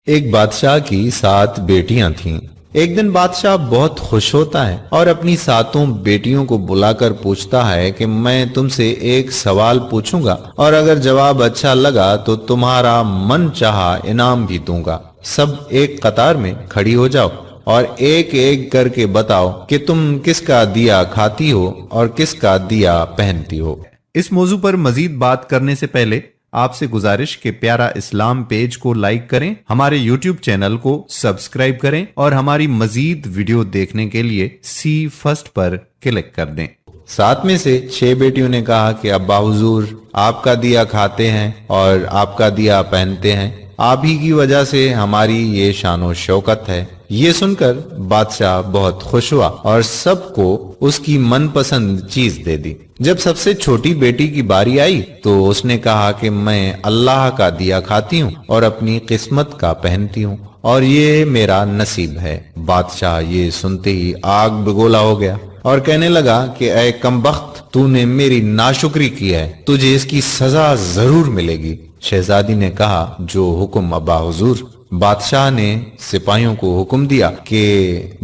ایک بادشاہ کی 7 بیٹیاں تھیں۔ ایک دن بادشاہ بہت خوش ہوتا ہے اور اپنی 7 بیٹیوں کو بلا کر پوچھتا ہے کہ میں تم سے ایک سوال پوچھوں گا اور اگر جواب اچھا لگا تو تمہارا من چاہا انعام بھی دوں گا۔ سب ایک قطار میں کھڑی ہو جاؤ اور ایک ایک کر کے بتاؤ کہ تم کس کا دیا کھاتی ہو اور کس کا دیا پہنتی ہو۔ اس موضوع پر مزید بات کرنے سے پہلے آپ سے گزارش کہ پیارا اسلام پیج کو لائک کریں، ہمارے یوٹیوب چینل کو سبسکرائب کریں اور ہماری مزید ویڈیو دیکھنے کے لیے سی فرسٹ پر کلک کر دیں۔ 7 میں سے 6 بیٹیوں نے کہا کہ ابا حضور آپ کا دیا کھاتے ہیں اور آپ کا دیا پہنتے ہیں، آپ ہی کی وجہ سے ہماری یہ شان و شوکت ہے۔ یہ سن کر بادشاہ بہت خوش ہوا اور سب کو اس کی من پسند چیز دے دی۔ جب سب سے چھوٹی بیٹی کی باری آئی تو اس نے کہا کہ میں اللہ کا دیا کھاتی ہوں اور اپنی قسمت کا پہنتی ہوں اور یہ میرا نصیب ہے۔ بادشاہ یہ سنتے ہی آگ بگولا ہو گیا اور کہنے لگا کہ اے کمبخت، تو نے میری ناشکری کی ہے، تجھے اس کی سزا ضرور ملے گی۔ شہزادی نے کہا جو حکم ابا حضور۔ بادشاہ نے سپاہیوں کو حکم دیا کہ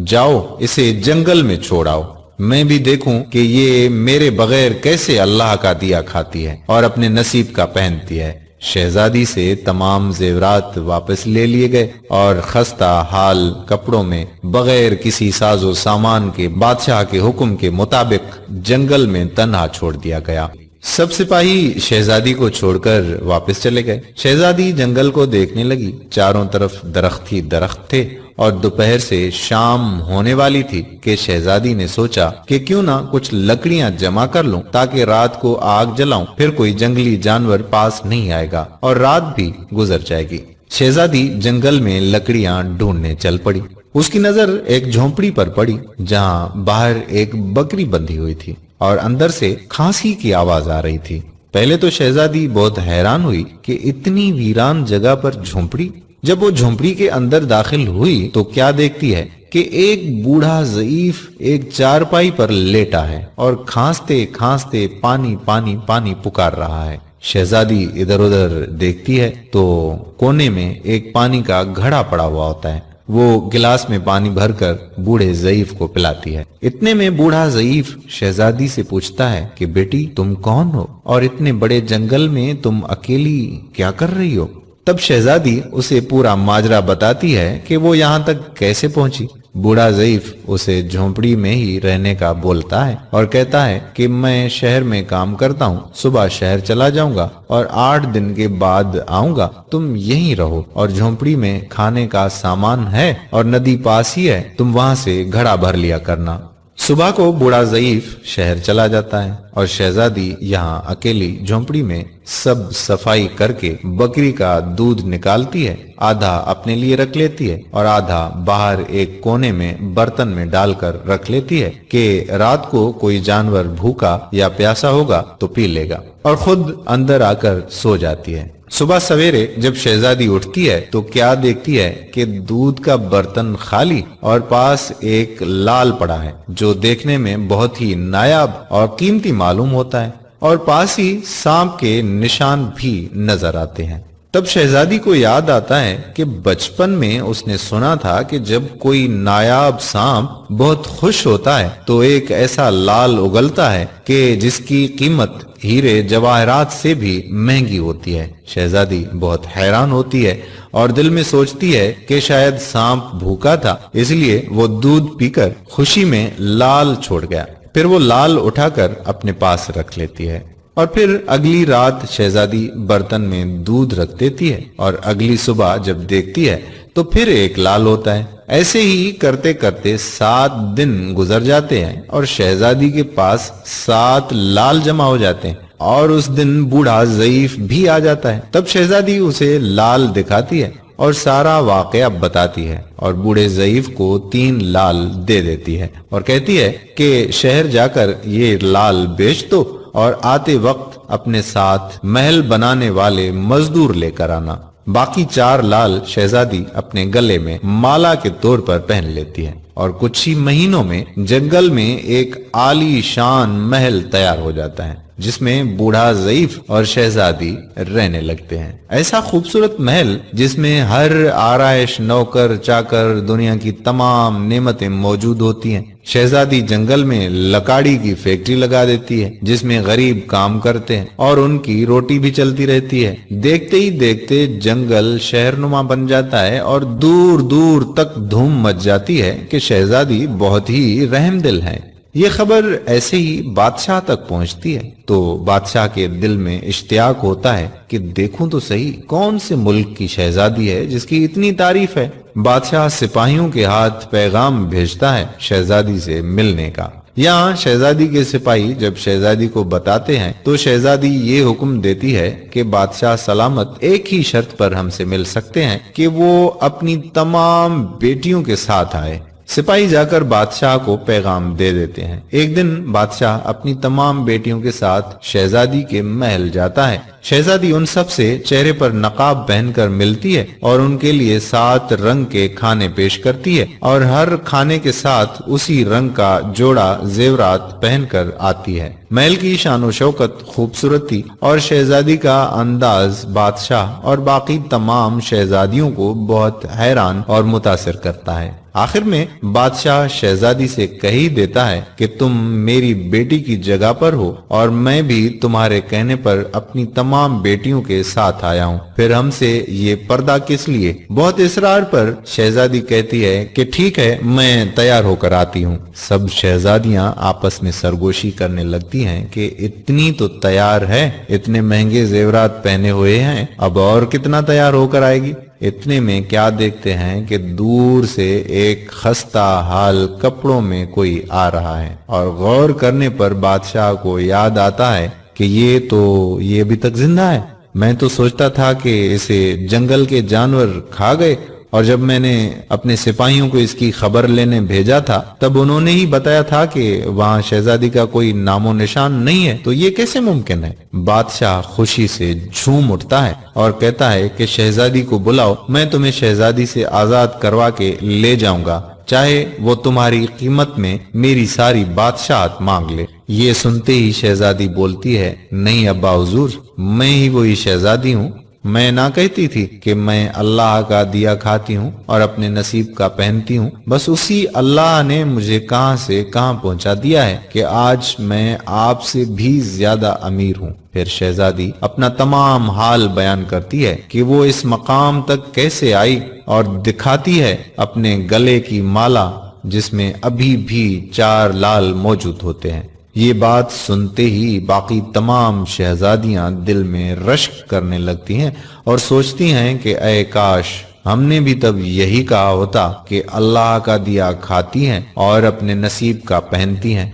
جاؤ اسے جنگل میں چھوڑاؤ، میں بھی دیکھوں کہ یہ میرے بغیر کیسے اللہ کا دیا کھاتی ہے اور اپنے نصیب کا پہنتی ہے۔ شہزادی سے تمام زیورات واپس لے لیے گئے اور خستہ حال کپڑوں میں بغیر کسی ساز و سامان کے بادشاہ کے حکم کے مطابق جنگل میں تنہا چھوڑ دیا گیا۔ سب سپاہی شہزادی کو چھوڑ کر واپس چلے گئے۔ شہزادی جنگل کو دیکھنے لگی، چاروں طرف درخت ہی درخت تھے اور دوپہر سے شام ہونے والی تھی کہ شہزادی نے سوچا کہ کیوں نہ کچھ لکڑیاں جمع کر لوں تاکہ رات کو آگ جلاؤں، پھر کوئی جنگلی جانور پاس نہیں آئے گا اور رات بھی گزر جائے گی۔ شہزادی جنگل میں لکڑیاں ڈھونڈنے چل پڑی۔ اس کی نظر ایک جھونپڑی پر پڑی جہاں باہر ایک بکری بندھی ہوئی تھی اور اندر سے کھانسی کی آواز آ رہی تھی۔ پہلے تو شہزادی بہت حیران ہوئی کہ اتنی ویران جگہ پر جھونپڑی۔ جب وہ جھونپڑی کے اندر داخل ہوئی تو کیا دیکھتی ہے کہ ایک بوڑھا ضعیف ایک چارپائی پر لیٹا ہے اور کھانستے کھانستے پانی پانی پانی پکار رہا ہے۔ شہزادی ادھر ادھر دیکھتی ہے تو کونے میں ایک پانی کا گھڑا پڑا ہوا ہوتا ہے۔ وہ گلاس میں پانی بھر کر بوڑھے ضعیف کو پلاتی ہے۔ اتنے میں بوڑھا ضعیف شہزادی سے پوچھتا ہے کہ بیٹی تم کون ہو اور اتنے بڑے جنگل میں تم اکیلی کیا کر رہی ہو؟ تب شہزادی اسے پورا ماجرا بتاتی ہے کہ وہ یہاں تک کیسے پہنچی۔ بوڑھا ضعیف اسے جھونپڑی میں ہی رہنے کا بولتا ہے اور کہتا ہے کہ میں شہر میں کام کرتا ہوں، صبح شہر چلا جاؤں گا اور 8 دن کے بعد آؤں گا، تم یہیں رہو اور جھونپڑی میں کھانے کا سامان ہے اور ندی پاس ہی ہے، تم وہاں سے گھڑا بھر لیا کرنا۔ صبح کو بوڑھا ضعیف شہر چلا جاتا ہے اور شہزادی یہاں اکیلی جھونپڑی میں سب صفائی کر کے بکری کا دودھ نکالتی ہے، آدھا اپنے لیے رکھ لیتی ہے اور آدھا باہر ایک کونے میں برتن میں ڈال کر رکھ لیتی ہے کہ رات کو کوئی جانور بھوکا یا پیاسا ہوگا تو پی لے گا، اور خود اندر آ کر سو جاتی ہے۔ صبح سویرے جب شہزادی اٹھتی ہے تو کیا دیکھتی ہے کہ دودھ کا برتن خالی اور پاس ایک لال پڑا ہے جو دیکھنے میں بہت ہی نایاب اور قیمتی معلوم ہوتا ہے، اور پاس ہی سانپ کے نشان بھی نظر آتے ہیں۔ تب شہزادی کو یاد آتا ہے کہ بچپن میں اس نے سنا تھا کہ جب کوئی نایاب سانپ بہت خوش ہوتا ہے تو ایک ایسا لال اگلتا ہے کہ جس کی قیمت ہیرے جواہرات سے بھی مہنگی ہوتی ہے۔ شہزادی بہت حیران ہوتی ہے اور دل میں سوچتی ہے کہ شاید سانپ بھوکا تھا، اس لیے وہ دودھ پی کر خوشی میں لال چھوڑ گیا۔ پھر وہ لال اٹھا کر اپنے پاس رکھ لیتی ہے اور پھر اگلی رات شہزادی برتن میں دودھ رکھ دیتی ہے اور اگلی صبح جب دیکھتی ہے تو پھر ایک لال ہوتا ہے۔ ایسے ہی کرتے کرتے 7 دن گزر جاتے ہیں اور شہزادی کے پاس 7 لال جمع ہو جاتے ہیں اور اس دن بوڑھا ضعیف بھی آ جاتا ہے۔ تب شہزادی اسے لال دکھاتی ہے اور سارا واقعہ بتاتی ہے اور بوڑھے ضعیف کو 3 لال دے دیتی ہے اور کہتی ہے کہ شہر جا کر یہ لال بیچ دو اور آتے وقت اپنے ساتھ محل بنانے والے مزدور لے کر آنا۔ باقی 4 لال شہزادی اپنے گلے میں مالا کے طور پر پہن لیتی ہے اور کچھ ہی مہینوں میں جنگل میں ایک عالی شان محل تیار ہو جاتا ہے۔ جس میں بوڑھا ضعیف اور شہزادی رہنے لگتے ہیں۔ ایسا خوبصورت محل جس میں ہر آرائش، نوکر چاکر، دنیا کی تمام نعمتیں موجود ہوتی ہیں۔ شہزادی جنگل میں لکڑی کی فیکٹری لگا دیتی ہے جس میں غریب کام کرتے ہیں اور ان کی روٹی بھی چلتی رہتی ہے۔ دیکھتے ہی دیکھتے جنگل شہر نما بن جاتا ہے اور دور دور تک دھوم مچ جاتی ہے کہ شہزادی بہت ہی رحم دل ہے۔ یہ خبر ایسے ہی بادشاہ تک پہنچتی ہے تو بادشاہ کے دل میں اشتیاق ہوتا ہے کہ دیکھوں تو صحیح کون سے ملک کی شہزادی ہے جس کی اتنی تعریف ہے۔ بادشاہ سپاہیوں کے ہاتھ پیغام بھیجتا ہے شہزادی سے ملنے کا۔ یہاں شہزادی کے سپاہی جب شہزادی کو بتاتے ہیں تو شہزادی یہ حکم دیتی ہے کہ بادشاہ سلامت ایک ہی شرط پر ہم سے مل سکتے ہیں کہ وہ اپنی تمام بیٹیوں کے ساتھ آئے۔ سپاہی جا کر بادشاہ کو پیغام دے دیتے ہیں۔ ایک دن بادشاہ اپنی تمام بیٹیوں کے ساتھ شہزادی کے محل جاتا ہے۔ شہزادی ان سب سے چہرے پر نقاب پہن کر ملتی ہے اور ان کے لیے 7 رنگ کے کھانے پیش کرتی ہے اور ہر کھانے کے ساتھ اسی رنگ کا جوڑا زیورات پہن کر آتی ہے۔ محل کی شان و شوکت، خوبصورتی اور شہزادی کا انداز بادشاہ اور باقی تمام شہزادیوں کو بہت حیران اور متاثر کرتا ہے۔ آخر میں بادشاہ شہزادی سے کہہ ہی دیتا ہے کہ تم میری بیٹی کی جگہ پر ہو اور میں بھی تمہارے کہنے پر اپنی تمام بیٹیوں کے ساتھ آیا ہوں، پھر ہم سے یہ پردہ کس لیے؟ بہت اصرار پر شہزادی کہتی ہے کہ ٹھیک ہے، میں تیار ہو کر آتی ہوں۔ سب شہزادیاں آپس میں سرگوشی کرنے لگتی ہیں کہ اتنی تو تیار ہے، اتنے مہنگے زیورات پہنے ہوئے ہیں، اب اور کتنا تیار ہو کر آئے گی؟ اتنے میں کیا دیکھتے ہیں کہ دور سے ایک خستہ حال کپڑوں میں کوئی آ رہا ہے، اور غور کرنے پر بادشاہ کو یاد آتا ہے کہ یہ ابھی تک زندہ ہے۔ میں تو سوچتا تھا کہ اسے جنگل کے جانور کھا گئے، اور جب میں نے اپنے سپاہیوں کو اس کی خبر لینے بھیجا تھا تب انہوں نے ہی بتایا تھا کہ وہاں شہزادی کا کوئی نام و نشان نہیں ہے، تو یہ کیسے ممکن ہے؟ بادشاہ خوشی سے جھوم اٹھتا ہے اور کہتا ہے کہ شہزادی کو بلاؤ، میں تمہیں شہزادی سے آزاد کروا کے لے جاؤں گا، چاہے وہ تمہاری قیمت میں میری ساری بادشاہت مانگ لے۔ یہ سنتے ہی شہزادی بولتی ہے، نہیں ابا حضور، میں ہی وہی شہزادی ہوں۔ میں نہ کہتی تھی کہ میں اللہ کا دیا کھاتی ہوں اور اپنے نصیب کا پہنتی ہوں، بس اسی اللہ نے مجھے کہاں سے کہاں پہنچا دیا ہے کہ آج میں آپ سے بھی زیادہ امیر ہوں۔ پھر شہزادی اپنا تمام حال بیان کرتی ہے کہ وہ اس مقام تک کیسے آئی اور دکھاتی ہے اپنے گلے کی مالا جس میں ابھی بھی 4 لال موجود ہوتے ہیں۔ یہ بات سنتے ہی باقی تمام شہزادیاں دل میں رشک کرنے لگتی ہیں اور سوچتی ہیں کہ اے کاش ہم نے بھی تب یہی کہا ہوتا کہ اللہ کا دیا کھاتی ہیں اور اپنے نصیب کا پہنتی ہیں۔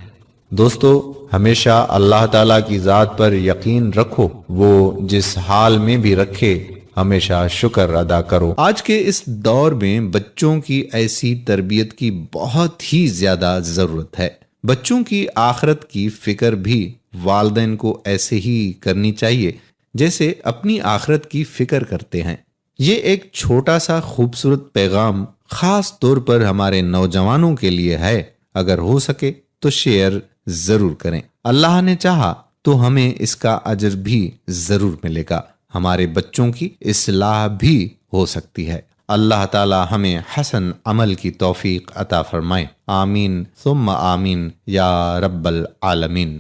دوستو، ہمیشہ اللہ تعالیٰ کی ذات پر یقین رکھو، وہ جس حال میں بھی رکھے ہمیشہ شکر ادا کرو۔ آج کے اس دور میں بچوں کی ایسی تربیت کی بہت ہی زیادہ ضرورت ہے۔ بچوں کی آخرت کی فکر بھی والدین کو ایسے ہی کرنی چاہیے جیسے اپنی آخرت کی فکر کرتے ہیں۔ یہ ایک چھوٹا سا خوبصورت پیغام خاص طور پر ہمارے نوجوانوں کے لیے ہے، اگر ہو سکے تو شیئر ضرور کریں۔ اللہ نے چاہا تو ہمیں اس کا اجر بھی ضرور ملے گا، ہمارے بچوں کی اصلاح بھی ہو سکتی ہے۔ اللہ تعالی ہمیں حسن عمل کی توفیق عطا فرمائے، آمین ثم آمین یا رب العالمین۔